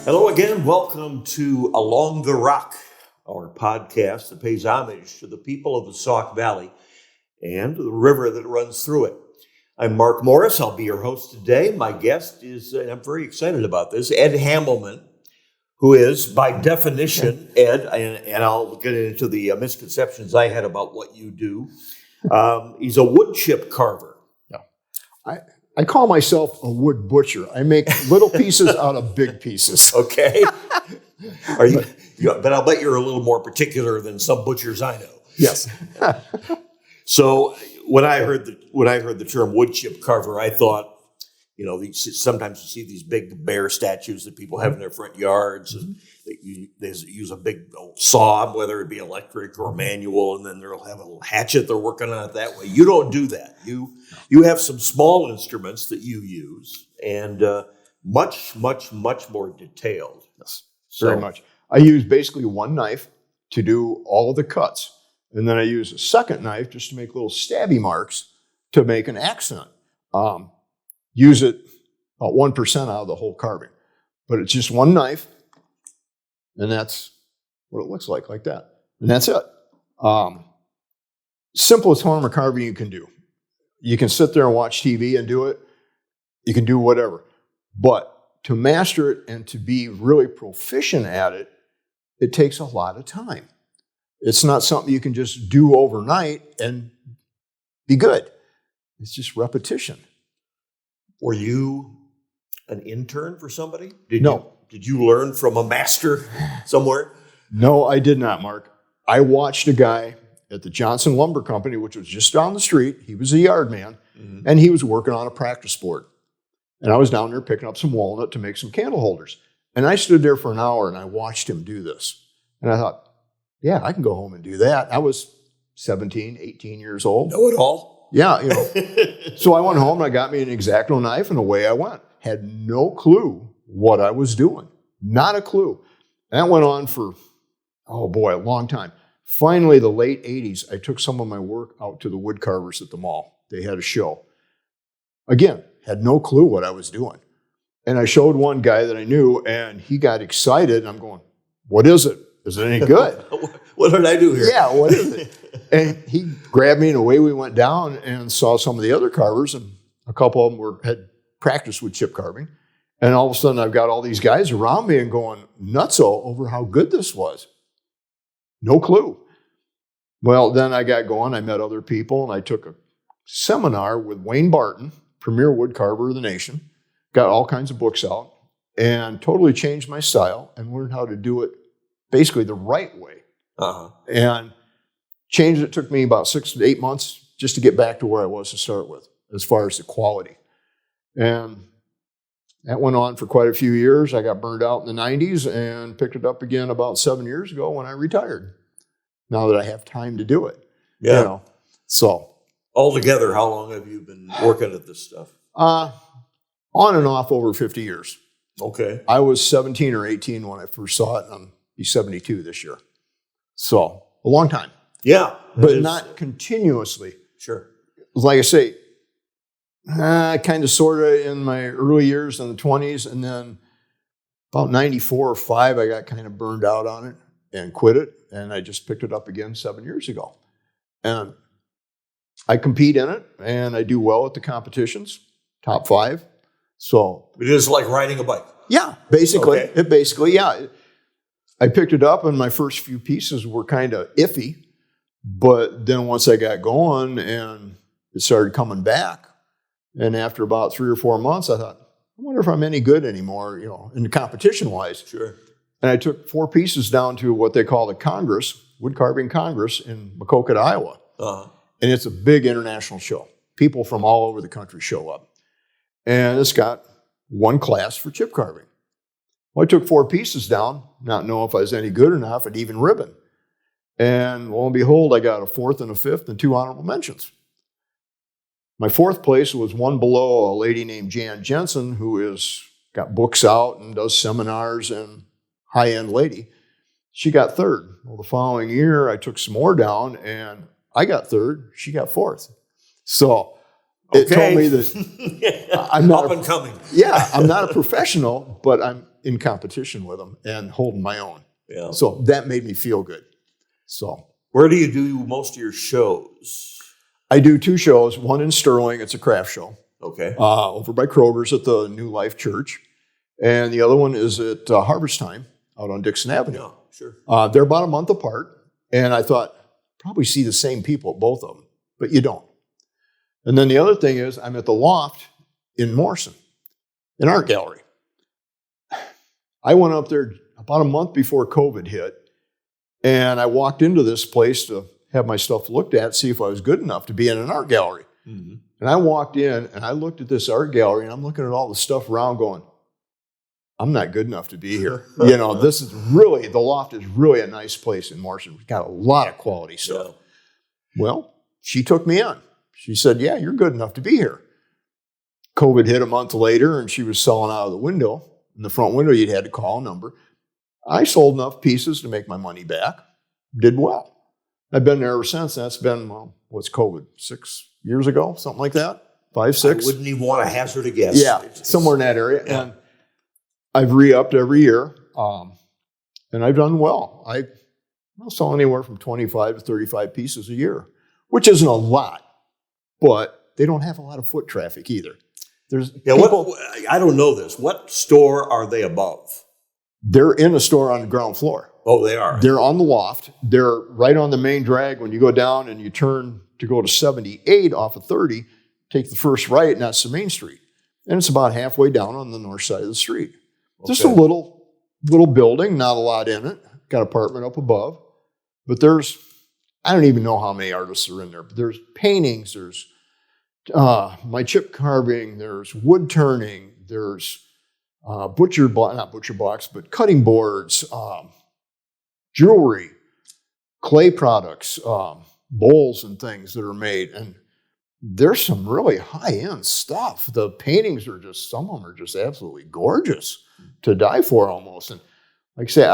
Hello again. Welcome to Along the Rock, our podcast that pays homage to the people of the Sauk Valley and the river that runs through it. I'm Mark Morris. I'll be your host today. My guest is, and I'm very excited about this, Ed Hammelman, who is, by definition, Ed, and I'll get into the misconceptions I had about what you do. He's a wood chip carver. Yeah. I call myself a wood butcher. I make little pieces out of big pieces. Okay. But I'll bet you're a little more particular than some butchers I know. Yes. So when I heard the term wood chip carver, I thought, sometimes you see these big bear statues that people have in their front yards, and they use a big old saw, whether it be electric or manual, and then they'll have a little hatchet. They're working on it that way. You don't do that. You have some small instruments that you use, and much more detailed. Yes, very much. I use basically one knife to do all of the cuts, and then I use a second knife just to make little stabby marks to make an accent. Use it about 1% out of the whole carving. But it's just one knife, and that's what it looks like that. And that's it. Simplest form of carving you can do. You can sit there and watch TV and do it. You can do whatever. But to master it and to be really proficient at it, it takes a lot of time. It's not something you can just do overnight and be good. It's just repetition. Were you an intern for somebody? No. Did you learn from a master somewhere? No, I did not, Mark. I watched a guy at the Johnson Lumber Company, which was just down the street. He was a yard man, and he was working on a practice board. And I was down there picking up some walnut to make some candle holders. And I stood there for an hour, and I watched him do this. And I thought, yeah, I can go home and do that. I was 17, 18 years old. Know it all. Yeah, So I went home and I got me an X-Acto knife and away I went. Had no clue what I was doing. Not a clue. That went on for, a long time. Finally, the late 80s, I took some of my work out to the wood carvers at the mall. They had a show. Again, had no clue what I was doing. And I showed one guy that I knew and he got excited and I'm going, what is it? Is it any good? What did I do here? Yeah, what is it? And he grabbed me and away we went down and saw some of the other carvers, and a couple of them had practiced with chip carving. And all of a sudden I've got all these guys around me and going nutso over how good this was. No clue. Well, then I got going. I met other people and I took a seminar with Wayne Barton, premier wood carver of the nation, got all kinds of books out and totally changed my style and learned how to do it basically the right way. And changed it. Took me about 6 to 8 months just to get back to where I was to start with, as far as the quality. And that went on for quite a few years. I got burned out in the 90s and picked it up again about 7 years ago when I retired. Now that I have time to do it. Yeah. So. Altogether, how long have you been working at this stuff? On and off over 50 years. Okay. I was 17 or 18 when I first saw it, and I'm 72 this year. So, a long time. Yeah. But not continuously. Sure. Like I say, kind of sort of in my early years in the 20s, and then about 94 or 5, I got kind of burned out on it and quit it, and I just picked it up again 7 years ago. And I compete in it, and I do well at the competitions, top 5. So it is like riding a bike. Yeah, basically. Okay. I picked it up, and my first few pieces were kind of iffy, but then once I got going and it started coming back, and after about 3 or 4 months, I thought, I wonder if I'm any good anymore, in the competition-wise. Sure. And I took 4 pieces down to what they call the Congress, Wood Carving Congress in Maquoketa, Iowa. And it's a big international show. People from all over the country show up. And it's got one class for chip carving. Well, I took 4 pieces down, not knowing if I was any good or not, at even ribbon. And lo and behold, I got a 4th and a 5th and 2 honorable mentions. My 4th place was one below a lady named Jan Jensen, who is got books out and does seminars and high-end lady. She got 3rd. Well, the following year, I took some more down, and I got 3rd. She got 4th. So it told me that I'm not up and coming. Yeah, I'm not a professional, but I'm in competition with them and holding my own. Yeah. So that made me feel good. So Where do you do most of your shows? I do 2 shows, one in Sterling, it's a craft show, Okay. over by Kroger's at the New Life Church. And the other one is at Harvest Time out on Dixon Avenue. Yeah, sure. They're about a month apart. And I thought, probably see the same people at both of them, but you don't. And then the other thing is I'm at the Loft in Morrison, an art gallery. I went up there about a month before COVID hit, and I walked into this place to have my stuff looked at, see if I was good enough to be in an art gallery. Mm-hmm. And I walked in, and I looked at this art gallery, and I'm looking at all the stuff around going, I'm not good enough to be here. This is really, the Loft is really a nice place in Morrison. We've got a lot of quality stuff. Yeah. Well, she took me on. She said, yeah, you're good enough to be here. COVID hit a month later, and she was selling out of the window. In the front window, you'd had to call a number. I sold enough pieces to make my money back. Did well. I've been there ever since. That's been, what's COVID, 6 years ago? Something like that? 5, 6? I wouldn't even want to hazard a guess. Yeah, somewhere in that area. Yeah. And I've re-upped every year, and I've done well. I'll sell anywhere from 25 to 35 pieces a year, which isn't a lot, but they don't have a lot of foot traffic either. There's people, I don't know this. What store are they above? They're in a store on the ground floor. Oh, they are. They're on the Loft. They're right on the main drag. When you go down and you turn to go to 78 off of 30, take the first right, and that's the main street. And it's about halfway down on the north side of the street. Okay. Just a little building, not a lot in it. Got an apartment up above. But I don't even know how many artists are in there, but there's paintings, there's my chip carving, there's wood turning, there's not butcher blocks, but cutting boards, jewelry, clay products, bowls and things that are made. And there's some really high-end stuff. The paintings are some of them are just absolutely gorgeous to die for almost. And like I say,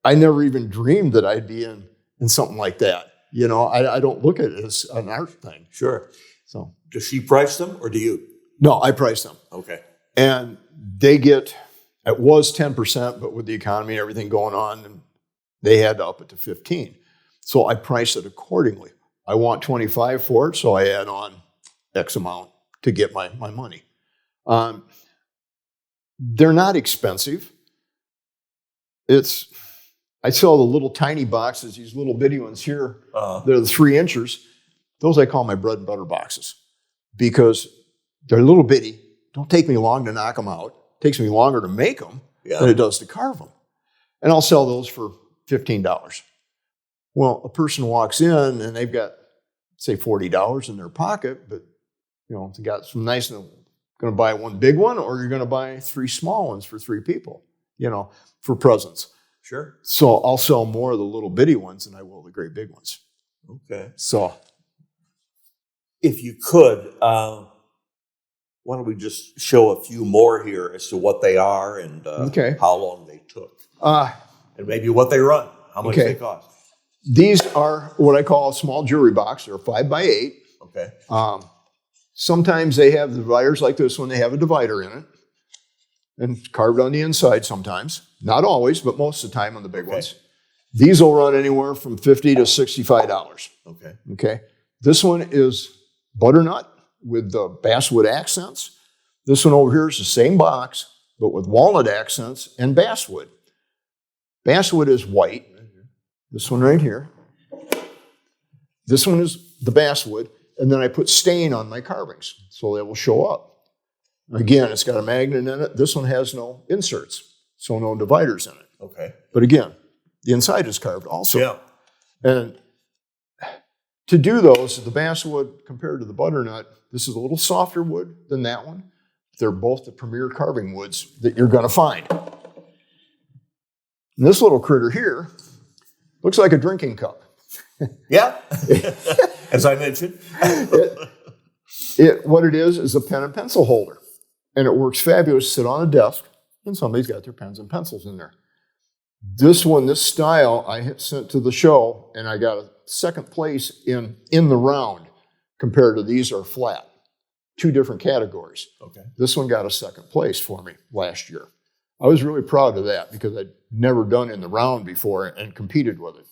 I never even dreamed that I'd be in something like that. I don't look at it as an art thing. Sure. So does she price them or do you? No, I price them. Okay. And it was 10%, but with the economy and everything going on, they had to up it to 15. So I price it accordingly. I want 25 for it, so I add on X amount to get my money. They're not expensive. I sell the little tiny boxes, these little bitty ones here. They're the 3 inchers. Those I call my bread and butter boxes because they're little bitty. Don't take me long to knock them out. It takes me longer to make them than it does to carve them. And I'll sell those for $15. Well, a person walks in and they've got, say, $40 in their pocket, but they got some nice, going to buy one big one or you're going to buy 3 small ones for 3 people, for presents. Sure. So I'll sell more of the little bitty ones than I will the great big ones. Okay. So if you could, why don't we just show a few more here as to what they are and how long they took. And maybe what they run, how much they cost. These are what I call a small jewelry box. They're 5x8. Okay. Sometimes they have dividers like this one. They have a divider in it and carved on the inside sometimes. Not always, but most of the time on the big ones. These will run anywhere from $50 to $65. Okay. This one is butternut with the basswood accents. This one over here is the same box, but with walnut accents and basswood. Basswood is white. This one right here. This one is the basswood. And then I put stain on my carvings, so they will show up. Again, it's got a magnet in it. This one has no inserts, so no dividers in it. Okay. But again, the inside is carved also. Yeah. And to do those, the basswood compared to the butternut, this is a little softer wood than that one. They're both the premier carving woods that you're going to find. And this little critter here looks like a drinking cup. Yeah. As I mentioned. What it is a pen and pencil holder. And it works fabulous to sit on a desk, and somebody's got their pens and pencils in there. This one, this style, I sent to the show, and I got a second place in the round compared to these are flat. 2 different categories. Okay. This one got a second place for me last year. I was really proud of that because I'd never done in the round before and competed with it.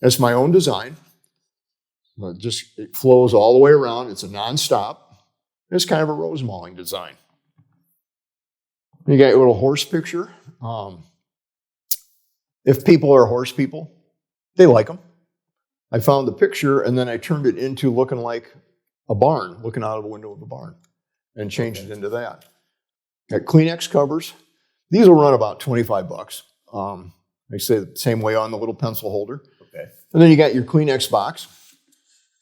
It's my own design. It flows all the way around. It's a nonstop. It's kind of a rose mauling design. You got your little horse picture. If people are horse people, they like them. I found the picture and then I turned it into looking like a barn, looking out of the window of a barn, and changed it into that. Got Kleenex covers. These will run about $25. I say the same way on the little pencil holder. Okay. And then you got your Kleenex box,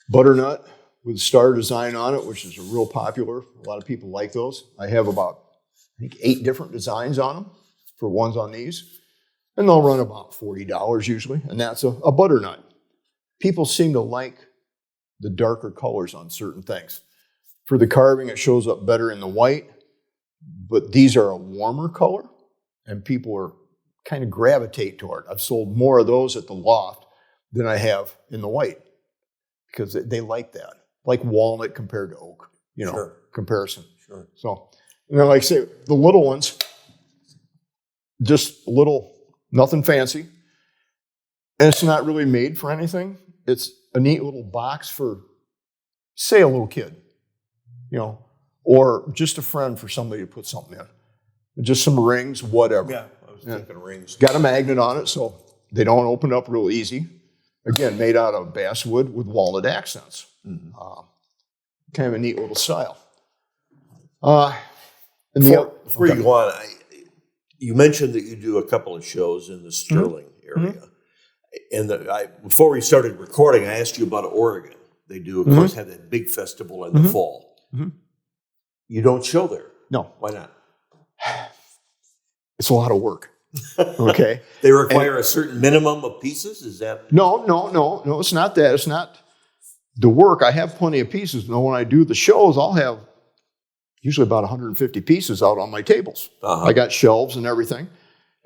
butternut with star design on it, which is a real popular. A lot of people like those. I have about, I think, 8 different designs on them for ones on these. And they'll run about $40 usually. And that's a butternut. People seem to like the darker colors on certain things. For the carving, it shows up better in the white, but these are a warmer color, and people are kind of gravitate toward. I've sold more of those at the loft than I have in the white because they like that, like walnut compared to oak, Sure. comparison. Sure. So, and then like I say, the little ones, just little, nothing fancy, and it's not really made for anything. It's a neat little box for, say, a little kid, or just a friend for somebody to put something in. Just some rings, whatever. Yeah, I was thinking rings. Got a magnet on it, so they don't open up real easy. Again, made out of basswood with walnut accents. Mm-hmm. Kind of a neat little style. Before you go on, you mentioned that you do a couple of shows in the Sterling area. Mm-hmm. And before we started recording, I asked you about Oregon. They do, of course, have that big festival in the fall. Mm-hmm. You don't show there. No. Why not? It's a lot of work. Okay. They require a certain minimum of pieces? Is that? No, it's not that. It's not the work. I have plenty of pieces. When I do the shows, I'll have usually about 150 pieces out on my tables. Uh-huh. I got shelves and everything,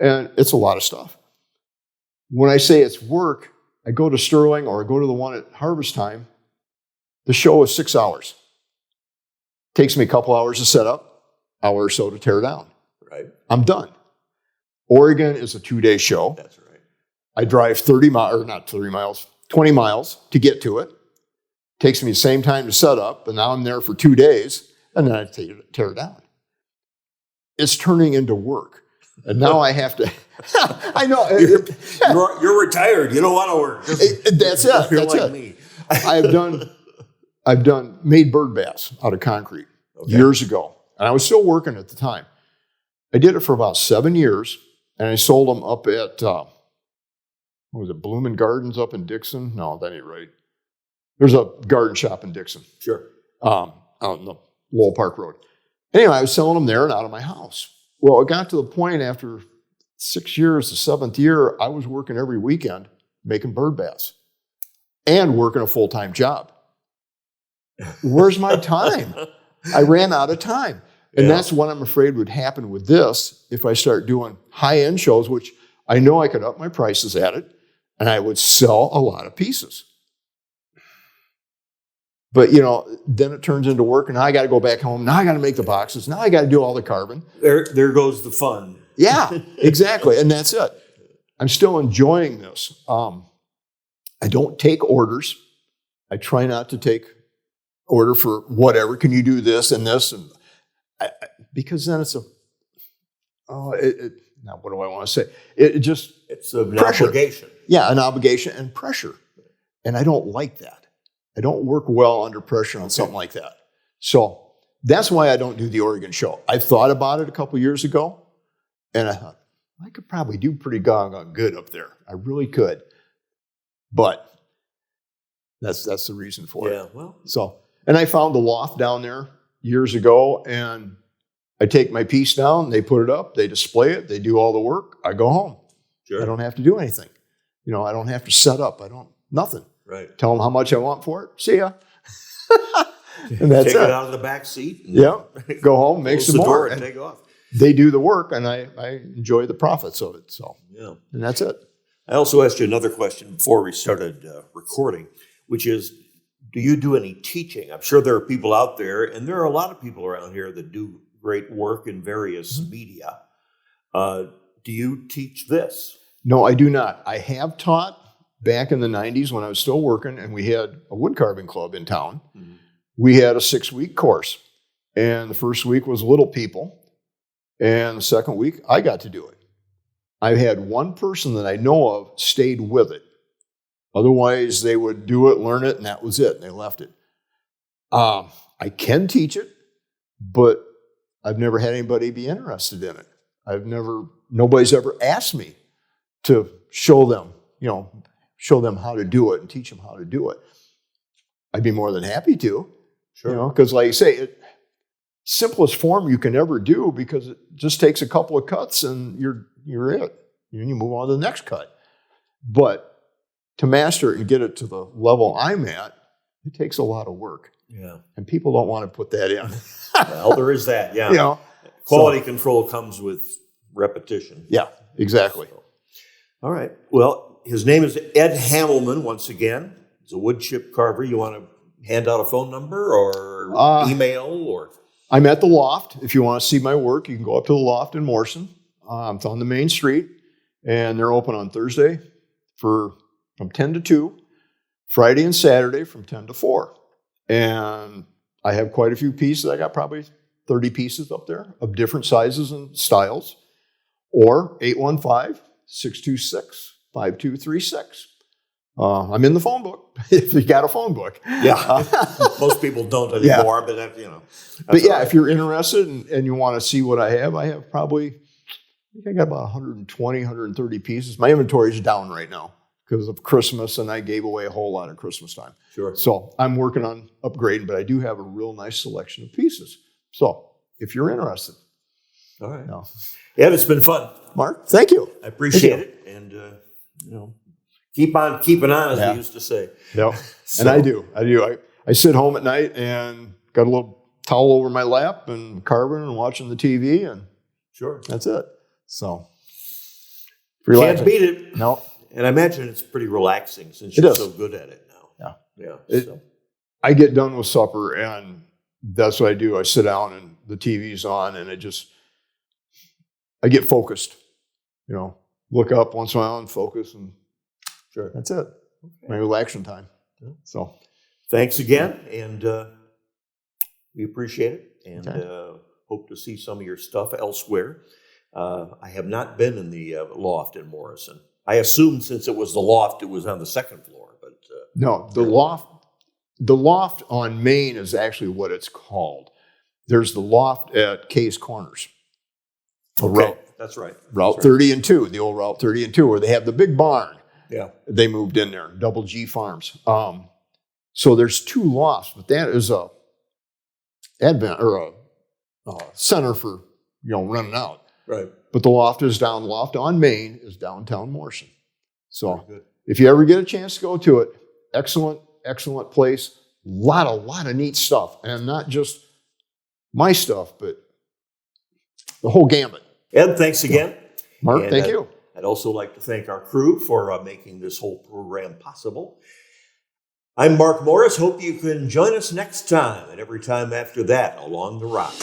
and it's a lot of stuff. When I say it's work, I go to Sterling or I go to the one at harvest time. The show is 6 hours. Takes me a couple hours to set up, hour or so to tear down. Right. I'm done. Oregon is a 2-day show. That's right. I drive 20 miles to get to it. Takes me the same time to set up, and now I'm there for 2 days, and then I tear it down. It's turning into work. And now I have to, I know. You're retired. You don't want to work. That's it. You're That's like it. me. I've made bird baths out of concrete years ago, and I was still working at the time. I did it for about 7 years, and I sold them up at, Bloomin' Gardens up in Dixon? No, that ain't right. There's a garden shop in Dixon. Sure. Out in the Lowell Park Road. Anyway, I was selling them there and out of my house. Well, it got to the point after 6 years, the 7th year, I was working every weekend making bird baths and working a full-time job. Where's my time? I ran out of time. And that's what I'm afraid would happen with this if I start doing high-end shows, which I know I could up my prices at it, and I would sell a lot of pieces. But, then it turns into work, and now I got to go back home. Now I got to make the boxes. Now I got to do all the carving. There goes the fun. Yeah, exactly. And that's it. I'm still enjoying this. I don't take orders. I try not to take order for whatever. Can you do this and this? And because then it's now what do I want to say? It's an pressure. obligation. Yeah, an obligation and pressure. And I don't like that. I don't work well under pressure on something like that. So that's why I don't do the Oregon show. I thought about it a couple years ago, and I thought, I could probably do pretty good up there. I really could. But that's the reason for it. Yeah, well. So, and I found the loft down there years ago, and I take my piece down, they put it up, they display it, they do all the work, I go home. Sure. I don't have to do anything. I don't have to set up. Nothing. Right. Tell them how much I want for it. See ya. And that's Take it. it out of the back seat. Yeah. Go home, make Close some the door more. and And take off. they do the work, and I enjoy the profits of it. So, Yeah. and that's it. I also asked you another question before we started recording, which is, do you do any teaching? I'm sure there are people out there, and there are a lot of people around here that do great work in various media. Do you teach this? No, I do not. I have taught back in the 90s when I was still working, and we had a wood carving club in town. Mm-hmm. We had a 6-week course, and the first week was little people, and the second week I got to do it. I've had one person that I know of stayed with it. Otherwise, they would do it, learn it, and that was it. And they left it. I can teach it, but I've never had anybody be interested in it. Nobody's ever asked me to show them how to do it and teach them how to do it. I'd be more than happy to, sure. Because like you say, simplest form you can ever do, because it just takes a couple of cuts and you're it. And you move on to the next cut. But to master it and get it to the level I'm at, it takes a lot of work. Yeah. And people don't want to put that in. Well, there is that, yeah. Quality control comes with repetition. Yeah, exactly. So, all right. Well, his name is Ed Hammelman, once again. He's a wood chip carver. You want to hand out a phone number or email? Or I'm at the Loft. If you want to see my work, you can go up to the Loft in Morrison. It's on the main street, and they're open on Thursday from 10 to 2, Friday and Saturday from 10 to 4. And I have quite a few pieces. I got probably 30 pieces up there of different sizes and styles. Or 815-626-5236. I'm in the phone book, if you got a phone book. Yeah. Most people don't anymore, but that's But yeah, right. if you're interested and you want to see what I have probably, I think I got about 120, 130 pieces. My inventory is down right now because of Christmas, and I gave away a whole lot at Christmas time. Sure. So I'm working on upgrading, but I do have a real nice selection of pieces. So if you're interested. All right. Ed, it's been fun. Mark, thank you. I appreciate it. And, keep on keeping on, as we used to say. Yeah. And I do. I sit home at night and got a little towel over my lap and carving and watching the TV, and sure, that's it. So relaxing. Can't beat it. No. And I imagine it's pretty relaxing since you're so good at it now. Yeah. I get done with supper, and that's what I do. I sit down and the TV's on, and I get focused. Look up once in a while and focus, and sure, that's it. Okay. My relaxation time. Yeah. So, thanks again, and we appreciate it, and hope to see some of your stuff elsewhere. I have not been in the Loft in Morrison. I assumed since it was the Loft, it was on the second floor, but no, the Loft. The Loft on Main is actually what it's called. There's the Loft at Case Corners. Okay, that's right. Route 30 and 2, the old Route 30 and 2, where they have the big barn. Yeah. They moved in there, Double G Farms. So there's 2 lofts, but that is a center for, running out. Right. But the Loft on Main is downtown Morrison. So if you ever get a chance to go to it, excellent place. Lot of neat stuff. And not just my stuff, but the whole gambit. Ed, thanks again. Mark, thank you. I'd also like to thank our crew for making this whole program possible. I'm Mark Morris. Hope you can join us next time and every time after that along the rock.